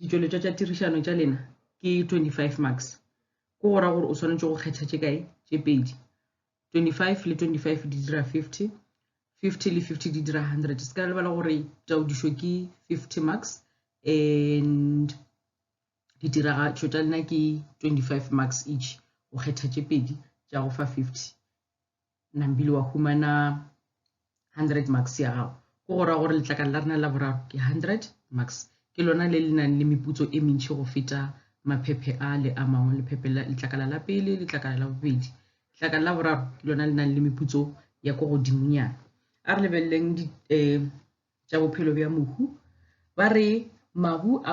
ditšweletšwa tša tirišano tša lena ke 25 marks go gora gore o swanetše go kgetha tše kae tše pedi 25 le 25 di dira 50 50 le 50 di dira 100 se ka lebala gore taodišo ke 50 marks and ditiragatšo tša lena ke 25 marks each o kgetha tše pedi tša go fa 50 nambile wa humana 100 marks ya gago go gora gore letlakala la rena la boraro ke 100 marks ke lona le le nang le meputso e mentši go feta maphephe a le a mangwe letlakala la pele letlakala la bobedi letlakala la boraro ke lona le nang le meputso ya ko godimonyana a re lebeleleng tša bophelo bja mohu ba re mahu a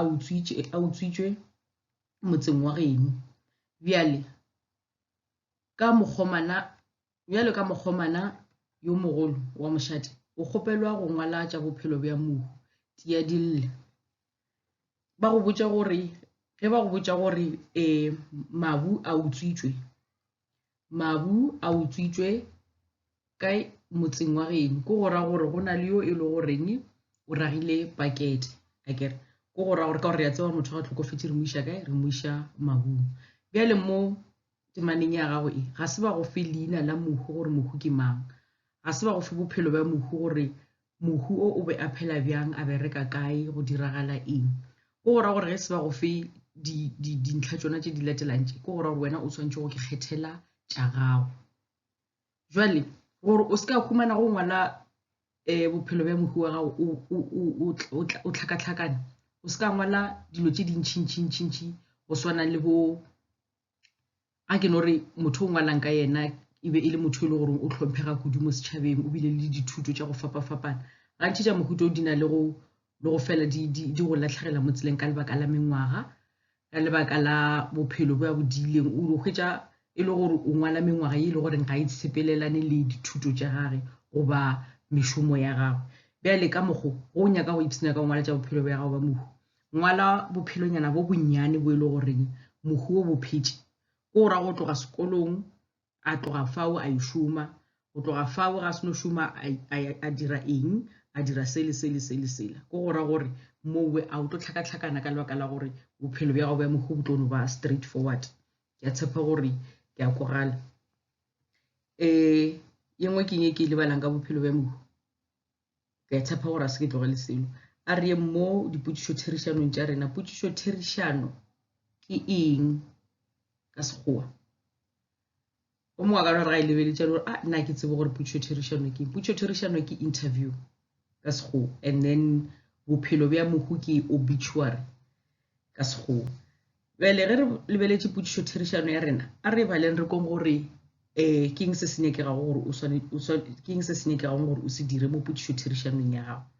utswitšwe motseng wa geno bjale ka mokgomana yo mogolo wa mošate o kgopelwa go ngwala tša bophelo bja mohu tia dille ba go botša gore mabu a utswitšwe ka motseng wa geno go gora gore go na le yo e le goreng o ragile pakete akere go gora gore ka gore ya tseba motho ga tlhokofetse re mo iša kae re mo iša mabung bjale mo temaneng ya gago ga se ba go fe leina la mohu gore mohu ke mang ga se ba go fe bophelo bja mohu gore mohu o be a phela bjang a bereka kae go diragala eng go gora gore ge se ba go fe dintlha tšona tše di latelang tše go gora gore wena o swantše go ke kgethela tša gago jwale gore o se ka humana go ngwala bophelo bja mohu wa gago o tlhakatlhakane o se ka ngwala dilo tše dintšintšintšintši go swana le bo a ke no re motho o ngwalang ka yena e be e le motho e le gore o tlhomphega kudu mo setšhabeng o bile le dithuto tša go fapafapana gantši tša mohuta o di na le go fela di go latlhagela mo tseleng ka lebaka la mengwaga ka lebaka la bophelo bo a bodileng o hwetša e le gore o ngwala mengwaga ye e le gore ga e tshepelelane le dithuto tša gage goba mešomo ya gago bjale ka mokgo go nyaka go ipsena ka ngwala tša bophelo bja gago ba mohu ngwala bophelonyana bo bonnyane bo e le goreng mohu o bophetše go ra go tloga sekolong a tloga fao a išoma go tloga fao ga se no šoma a dira eng a dira sele go gora gore mowe a o tlo tlhakatlhakana ka lebaka la gore bophelo bja gago bja mohu bo tlono ba straight forward ke a tshepa gore ke a kogala ye nngwe ke ke lebalang ka bophelo bja mohu ke a tshepa gore a se ke tlogele selo a re mo dipotšišo therišanong tša rena potšišo therišano ke eng ka sekgowa o mongwe ka nore ga e lebeletša gore nna ke tsebe gore potšišo therišano ke interview ka sekgowa and then bophelo bja mohu ke obituary ka sekgowa bjale ge re lebeletše potšišo therišano ya rena a re baleng re kong gore ke eng se se nyakegago gore o se dire mo potšišo therišanong ya gago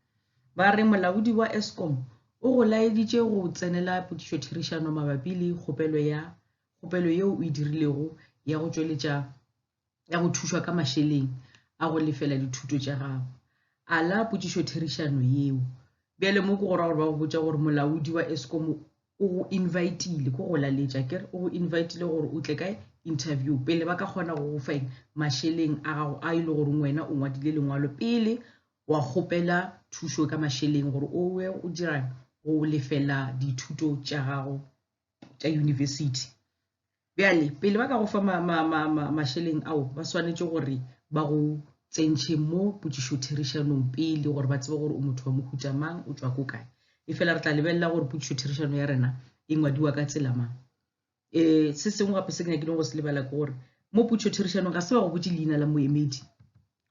ba re molaodi wa Eskom o go laeditše go tsenela potšišo therišano mabapi le kgopelo yeo o e dirilego ya go thušwa ka mašeleng a go lefela dithuto tša gago ala potšišo therišano yeo bjale mo ke gora gore ba go botša gore molaodi wa Eskom o go invitile ko go laletša kere o go invitile gore o tle kae interview pele ba ka kgona go go fa mašeleng a gago a ile gore wena o ngwadile lengwalo pele wa kgopela thušo ka mašeleng gore o we o dira go lefela dithuto tša gago tša university bjale pele ba ka go fa mašeleng ao ba swanetše gore ba go tsentšhe mo potšišo therišanong pele gore ba tsebe gore o motho wa mohuta mang o tšwa ko kae e fela re tla lebelela gore potšišo therišano ya rena e ngwadiwa ka tsela mang se sengwe gape se ke nyakileng go se lebala ke gore mo potšišo therišanong ga se ba go botše leina la moemedi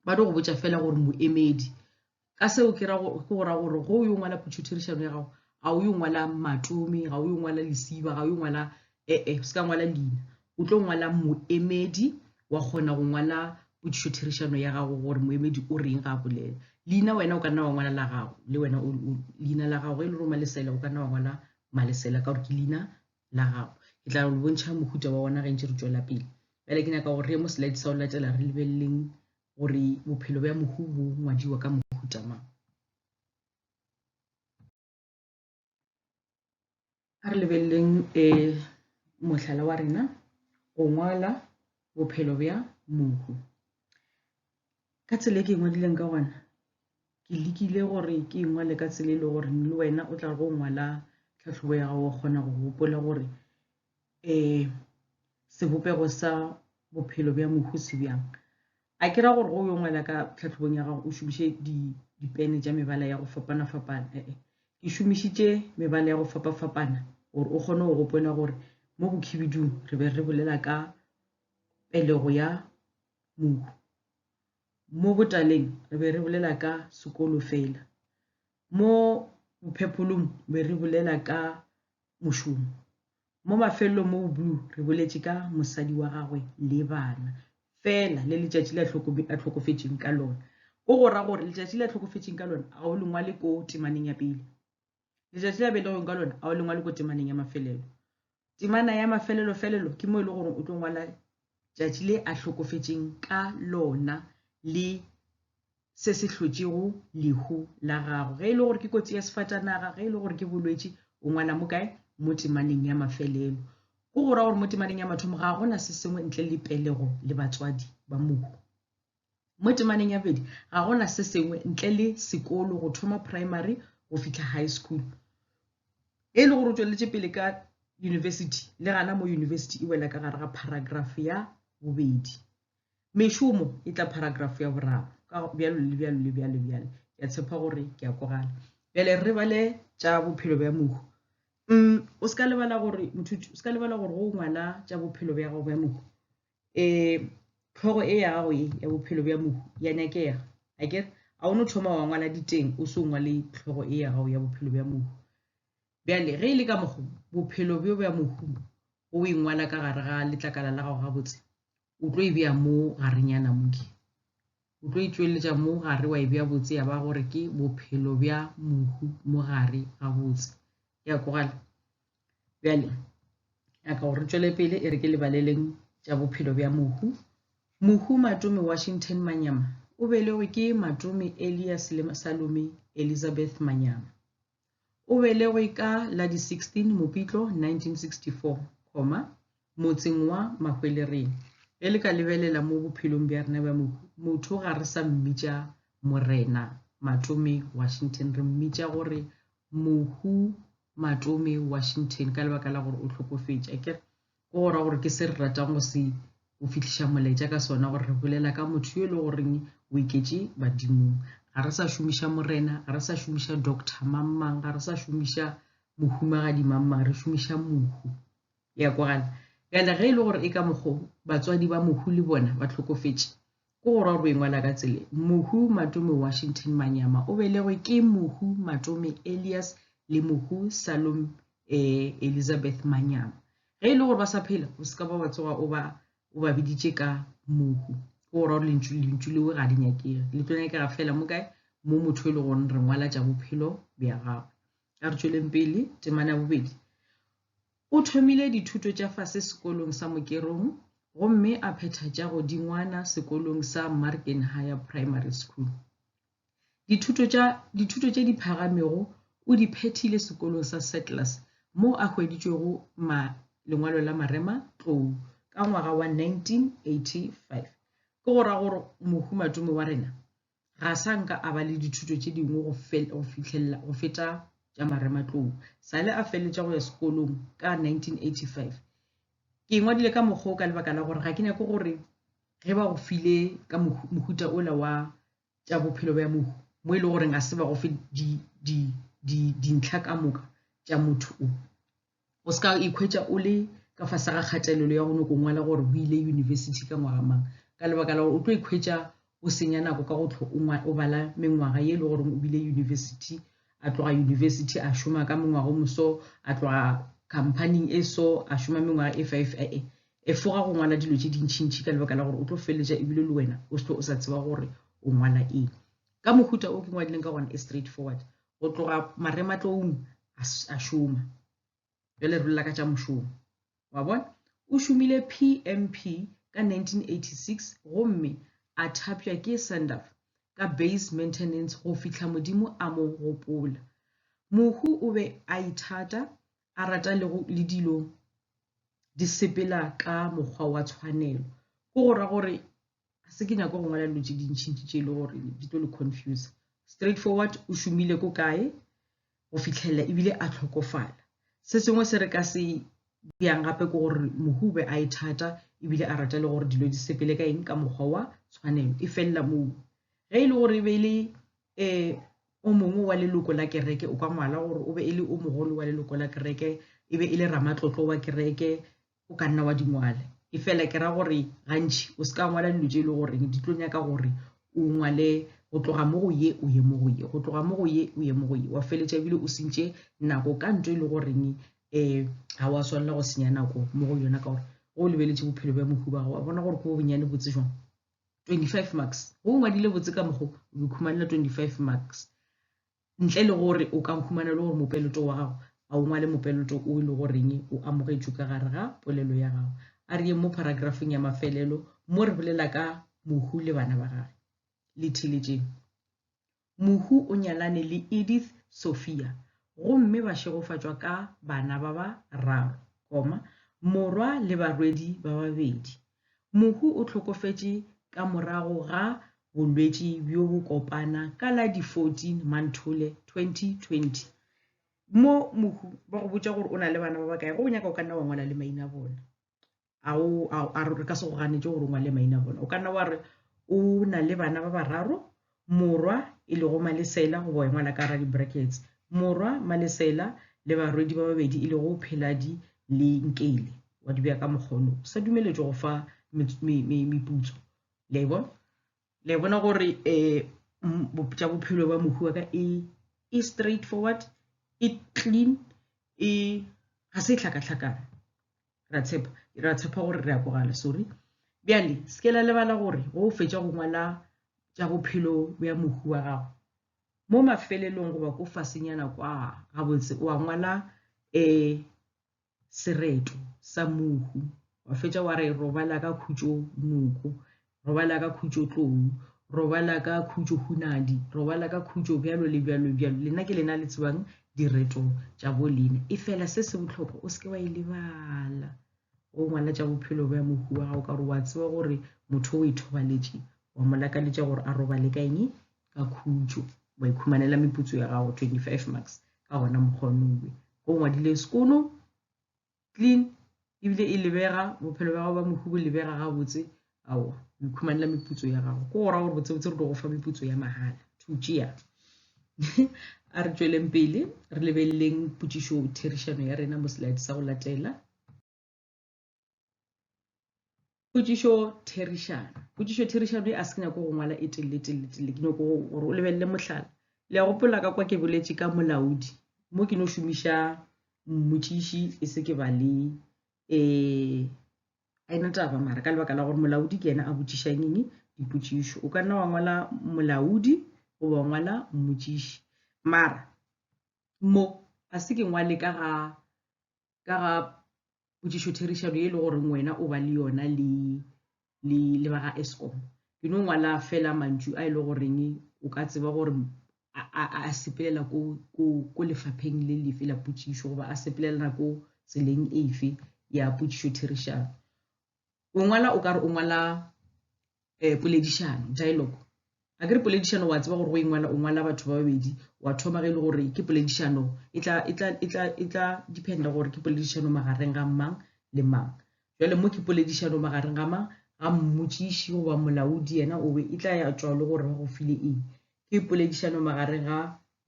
ba di go botša fela gore moemedi ka seo ke gora gore go yo ngwala potšišo therišano ya gago ga o yo ngwala matome ga o yo ngwala lesiba ga o yo ngwala se ka ngwala leina o tlo ngwala moemedi wa kgona go ngwala potšišo therišano ya gago gore moemedi o reng ga a bolela leina wena o ka nna wa ngwala la gago le wena leina la gago e le roma lesela o ka nna wa ngwala malesela ka gore ke leina la gago ke tla go bontšha mohuta wa ona ge ntse re tswela pele bjale ke nyaka gore re mo slide sa o latela re lebeleleng gore bophelo bja mohu bo ngwadiwa ka mohuta mang a re lebeleleng mohlala wa rena go ngwala bophelo bja mohu ka tsela e ke ngwadileng ka gona ke lekile gore ke ngwale ka tsela e le gore le wena o tla go ngwala tlhatlhobo ya gago kgona go gopola gore sebopego sa bophelo bja mohu se bjang a ke ra gore go yo ngwala ka tlhatlhobong ya gago o šomiše dipene tša mebala ya go fapana-fapana ke šomišitše mebala ya go fapa-fapana gore o kgone go gopola gore mo bokhibidung re be re bolela ka pelego ya mohu mo botaleng re be re bolela ka sekolo fela mo bophepolong be re bolela ka mošomo mo mafelelong mo blue re boletše ka mosadi wa gagwe le bana fela le letšatši le a tlhokofetšeng ka lona o go ra gore letšatši le a tlhokofetšeng ka lona a o lengwale ko temaneng ya pele letšatši le a belegong ka lona a o lengwale ko temaneng ya mafelelo temana ya mafelelo ke mo e le gore o tlo ngwala tšatši le a tlhokofetšeng ka lona le se se hlotšego lehu la gago ge e le gore ke kotsi ya sefatanaga ge e le gore ke bolwetši o ngwala mo kae mo temaneng ya mafelelo go go ra gore mo temaneng ya mathomo ga gona se sengwe ntle le pelego le batswadi ba mohu mo temaneng ya bedi ga gona se sengwe ntle le sekolo go thoma primary go fitlha high school e le gore o tšweletše pele ka university le gana mo university e wela ka gare ga paragraph ya bobedi mešomo e tla paragraph ya boraro ka bjalo le bjalo le bjalo bjalo ke a tshepa gore ke a kogala bjale re bale tša bophelo bja mohu o ska lebala gore go ngwala tša bophelo bja gago bja mohu tlhogo e ya gago ya bophelo bja mohu ya nyakega akere a o no thoma wa ngwala diteng o se o ngwale tlhogo e ya gago ya bophelo bja mohu bjale ge e le ka mokgo bophelo bjo bja mohu o e ngwala ka gare ga letlakala la gago gabotse o tlo e bea mo garenyana moke o tlo itšweletša mo gare wa e bea botse ya ba gore ke bophelo bja mohu mo gare gabotse ya kogala bjale yaka gore tšwele pele e re ke lebaleleng tša bophelo bja mohu Matome Washington Manyama o belegwe ke Matome Elias Salome Elizabeth Manyama o belegwe ka la di 16 Mopitlo 1964 motseng wa Mahwelereng e le ka lebelela mo bophelong bja rena bja mohu motho ga re sa mmitša morena Matome Washington re mmitša gore mohu Matome Washington ka lebaka la gore o hlokofetše akere go gora gore ke se re ratang go se o fihliša molaetša ka sona gore re bolela ka motho yo e le goreng o iketše badimong ga re sa šomiša morena ga re sa šomiša doctor mamang ga re sa šomiša mohumagadi mamang re šomiša mohu ya kogala bjale ge e le gore e ka mokgo batswadi ba mohu le bona ba hlokofetše go gora gore o engwala ka tsele mohu Matome Washington Manyama o belegwe ke mohu Matome Elias le mohu Salome Elizabeth Manyama ge e le gore ba sa phela o se ka ba tsoga o ba biditše ka mohu go gora gore lentšu leo ga di nyakege le tlo nyakega fela mo kae mo motho e le gore re ngwala tša bophelo bja gago ka re tšweleng pele temana bobedi o thomile dithuto tša fase sekolong sa Mokerong gomme a phetha tša godingwana sekolong sa Marken Higher Primary School dithuto tše di phagamego o di phethile sekolong sa Settlers mo a hweditšwego lengwalo la marema tlou ka ngwaga wa 1985 ke go ra gore mohu Matome wa rena ga sa nka a ba le dithuto tše dingwe go feta tša marema tlou sale a feletša go ya sekolong ka 1985 ke ngwadile ka mokgwa ka lebaka la gore ga ke nyako gore ge ba go file ka mohuta ola wa tša bophelo bja mohu mo e le gore ga se ba go fe dintlha ka moka tša motho o se ka ikhwetša o le ka fase ga kgatelelo ya go nyako ngwala gore o ile university ka ngwaga mang ka lebaka la gore o tlo ikhwetša o senya nako ka go o bala mengwaga ye le gore o bile university a tloga university a šoma ka mengwaga o moso a tloga company e so a šoma mengwaga e 5 e foga go ngwala dilo tše dintšintši ka lebaka la gore o tlo feletša ebile le wena o sa tseba gore o ngwala eng ka mohuta o ke ngwadileng ka gona e straightforward go tloga marematlong a šoma jale re lla ka tša mošomo wa bona o šomile PMP ka 1986 gomme a thapjwa ke SANDF ka base maintenance go fihla modimo a mo gopola mohu o be a ithata a rata le dilo di sepela ka mokgwa wa tshwanelo go gora gore se ke nyaka go ngwala dilo tše dintšintši tše e le gore di tlo le confuse straightforward o šomile ko kae go fitlhelela ebile a tlhokofala se sengwe se re ka se bjang gape ke gore mohu o be a ithata ebile a rata le gore dilo di sepele ka eng ka mokgwa wa tshwanelo e felela moo ge e le gore e be le o mongwe wa leloko la kereke o ka ngwala gore o be e le o mogolo wa leloko la kereke e be e le ramatlotlo wa kereke o ka nna wa dingwale e fela ke ra gore gantši o se ka ngwala dilo tše e le gore di tlo nyaka gore o ngwale go tloga mo go ye o ye mo go ye go tloga mo go ye o ye mo go ye wa feletša ebile o sentše nako ka nto e le goreng ga wa swanela go senya nako mo go yona ka gore go lebeletše bophelo bja mohu ba go wa bona gore ko bo bonyane botse jwang 25 marks go ngwadile botse ka mokgo o ikhumanela 25 marks ntle le gore o ka humana le gore mopeloto wa gago a o ngwale mopeloto o le goreng o amogetšwe ka gare ga polelo ya gago a re ye mo paragrafeng ya mafelelo mo re bolela ka mohu le bana ba gagwe le theletšeng mohu o nyalane le Edith Sophia gomme ba šegofatšwa ka bana ba ba raro koma morwa le barwedi ba babedi mohu o tlhokofetše ka morago ga bolwetši bjo bo kopana ka la di 14 Manthole 2020 mo mohu ba go botša gore o na le bana ba bakae go nyaka o ka nna wa ngwala le maina bona a re ka se go ganetše gore o ngwale maina bona o ka nna wa re o na le bana ba bararo morwa e le go Malesela go ba ngwala ka ra di brackets morwa Malesela le barwedi ba babedi e le go Pheladi le Nkele wa di bja ka mokgono sa dumeletšwe go fa meputso le bona gore tša bophelo ba mohu wa ka e straightforward e clean ga se hlakahlakana ra tshepa gore re a kogala sorry bjale se ke la lebala gore go fetša go ngwala tša bophelo bja mohu wa gago mo mafelelong goba ko fasenyana kwa gabotse wa ngwala sereto sa mohu wa fetša wa re robala ka khutšo noko robala ka khutšo tlou robala ka khutšo hunadi robala ka khutšo bjalo le bjalo bjalo lena ke lena le tsebang direto tša bolena e fela se se bohlokwa o seke wa e lebala go ngwala tša bophelo bja mohu wa gago ka gore wa tseba gore motho o ithobaletše wa mo lakaletša gore a robale ka eng ka khutšo wa ikhumanela meputso ya gago 25 marks ka gona mokgonowe go ngwadile sekolo clean ebile e lebega bophelo bja gago ba mohu bo lebega gabotse ao o ikhumanela meputso ya gago ko gora gore botsebotse re tlo go fa meputso ya mahala thušea a re tšweleng pele re lebeleleng potšišo therišano ya rena mo slide sa go latela potšišo therišano e a se nyako go ngwala e telele ke nyako gore o lebelele mohlala le ya gopola ka kwa ke boletše ka molaodi mo ke no šomiša mmotšiši e se ke ba le a ena taba mara ka lebaka la gore molaodi ke yena a botšišang eng dipotšišo o ka nna wa ngwala molaodi goba wa ngwala mmotšiši mara mo a se ke ngwale ka ga potšišo therišano ye e le gore wena o ba le yona le ba ga Eskom ke no ngwala fela mantšu a e le goreng o ka tseba gore a sepelela ko lefapheng le lefe la potšišo goba a sepelelana ko tseleng efe ya potšišo therišano o ngwala o ka re o ngwala poledišano dialogue a ke re poledišano wa tseba gore go ingwala o ngwala batho ba babedi wa thoma ge e le gore ke poledišano e tla dependa gore ke poledišano magareng ga mang le mang jale mo ke poledišano magareng ga mang ga mmotšiši goba molaodi yena o be e tla ya tšwa le gore ba go file eng ke poledišano magareng ga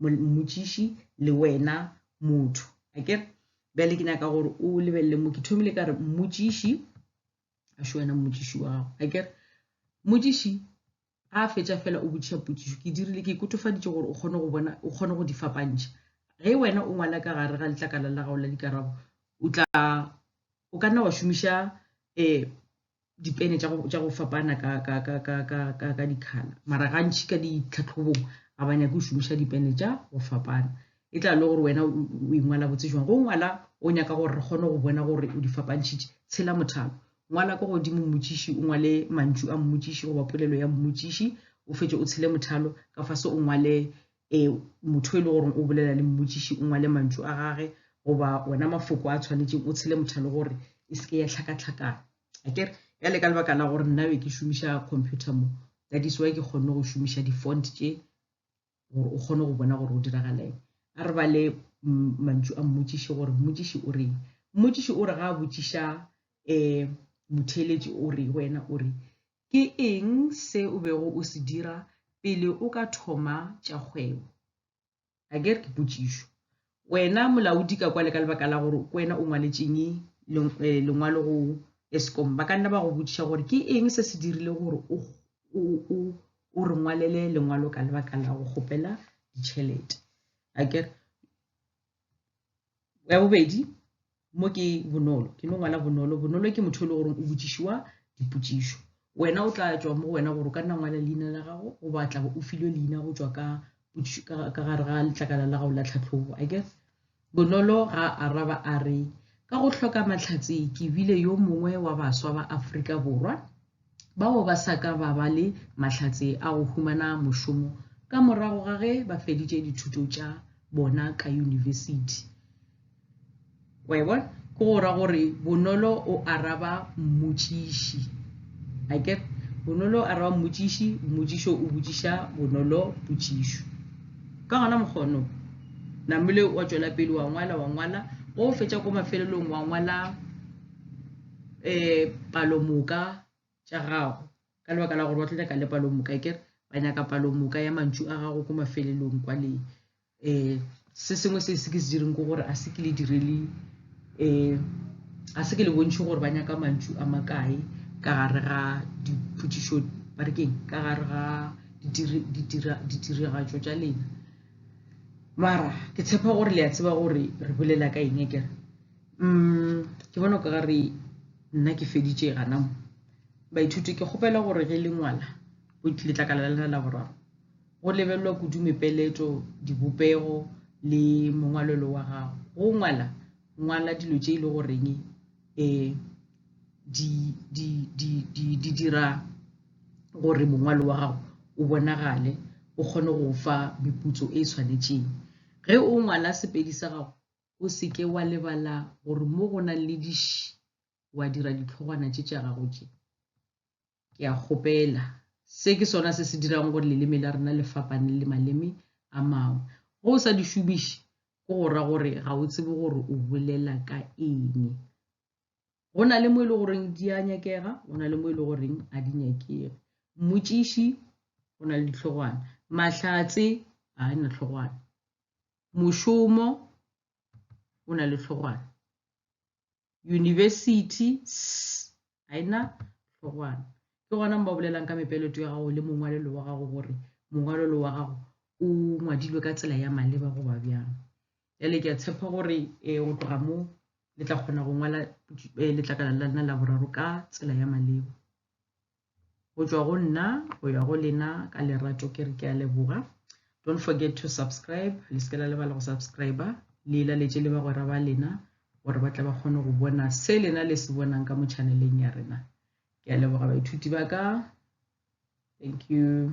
mmotšiši le wena motho akere bjale ke nyaka gore o lebelele mo ke thomile ka re mmotšiši a šo wena mmotšiši wa gago akere mmotšiši a fetša fela o botšiša potšišo ke dirile ke kotofaditše gore o kgone go di fapantšha ge wena o ngwala ka gare ga letlakala la gago la dikarabo o ka nna wa šomiša dipene tša go fapana ka dikhala mara gantši ka ditlhatlhobong ga ba nyake o šomiša dipene tša go fapana e tla le gore wena o ingwala botse jwang go ngwala o nyaka gore re kgone go bona gore o di fapantšhitše tshela mothalo ngwala ko godimo mmotšiši o ngwale mantšu a mmotšiši goba polelo ya mmotšiši o fetse o tshele mothalo ka fase o ngwale motho e le gore o bolela le mmotšiši o ngwale mantšu a gage goba wena mafoko a tshwanetseng o tshele mothalo gore e seke ya tlhakatlhakana akere ya le ka lebaka la gore nna be ke šomiša computer mo that is why ke kgonne go šomiša di-font tše gore o kgone go bona gore o diragalang a re ba le mantšu a mmotšiši gore mmotšiši o reng mmotšiši o re ga a botšiša motheeletši o re wena o re ke eng se o bego o se dira pele o ka thoma tša kgwebo akere ke potšišo wena molaodi ka kwa le ka lebaka la gore wena o ngwaletšeng lengwalo go Eskom ba ka nna ba go botšiša gore ke eng se se dirile gore o re ngwalele lengwalo ka lebaka la go kgopela ditšhelete akere ya bobedi mo ke bonolo ke no ngwala bonolo ke motho le gore o botšišiwa dipotšišo wena o tla tšwa mo wena gore o ka nna ngwala leina la gago o batla o filwe leina go tšwa ka gare ga letlakala la gago la tlhatlhobo akere bonolo ga araba a re ka go hloka mahlatse ke bile yo mongwe wa baswa ba Afrika Borwa bao ba sa ka ba ba le mahlatse a go humana mošomo ka morago ga ge ba feditše dithuto tša bona ka yunibesithi wa bona go gora gore bonolo o araba mmotšiši akere bonolo o araba mmotšišo o botšiša bonolo potšišo ka gona mokgono namile wa tšwela pele wa ngwala go fetša ko mafelelong wa ngwala palomoka tša gago ka lebaka la gore ba tlo nyaka le palomoka akere ba nyaka palomoka ya mantšu a gago ko mafelelong kwa le se sengwe se ke se direng ko gore a se ke le direle a se ke le bontšhe gore ba nyaka mantšu a makae ka gare ga dipotšišo ba re keng ka gare ga ditiragatšo tša lena mara ke tshepa gore le a tseba gore re bolela ka eng akere ke bona ka gare nna ke feditše gana mo baithuti ke kgopela gore ge le ngwala letlakala la lena la boraro go lebelelwa kudu mepeletšo dibopego le mongwalelo wa gago go ngwala dilo tše e le goreng di dira gore mongwalo wa gago o bonagale o kgone go fa meputso e tshwanetšeng ge o ngwala sepedi sa gago o seke wa lebala gore mo go nang le diši wa dira ditlhogwana tše tša gago tše ke a kgopela se ke sona se se dirang gore leleme la rena le fapane le maleme a mangwe go o sa di šomiše go go ra gore ga o tsebe gore o bolela ka eng go na le mo e le goreng di a nyakega go na le mo e le goreng a di nyakege mmotšiši go na le ditlhogwana mahlatse a ena tlhogwana mošomo o na le tlhogwana university a ena tlhogwana ke gona mo ba bolelang ka mepeleto ya gago le mongwalelo wa gago gore mongwalelo wa gago o ngwadilwe ka tsela ya maleba go ba bjang jale ke a tshepa gore go tloga mo le tla kgona go ngwala letlakala la lena la boraro ka tsela ya maleba go tšwa go nna go ya go lena ka lerato ke re ke a leboga don't forget to subscribe le se ke la lebala go subscriber le laletše le bagwera ba lena gore ba tla ba kgone go bona se lena le se bonang ka mo channeleng ya rena ke a leboga baithuti ba ka thank you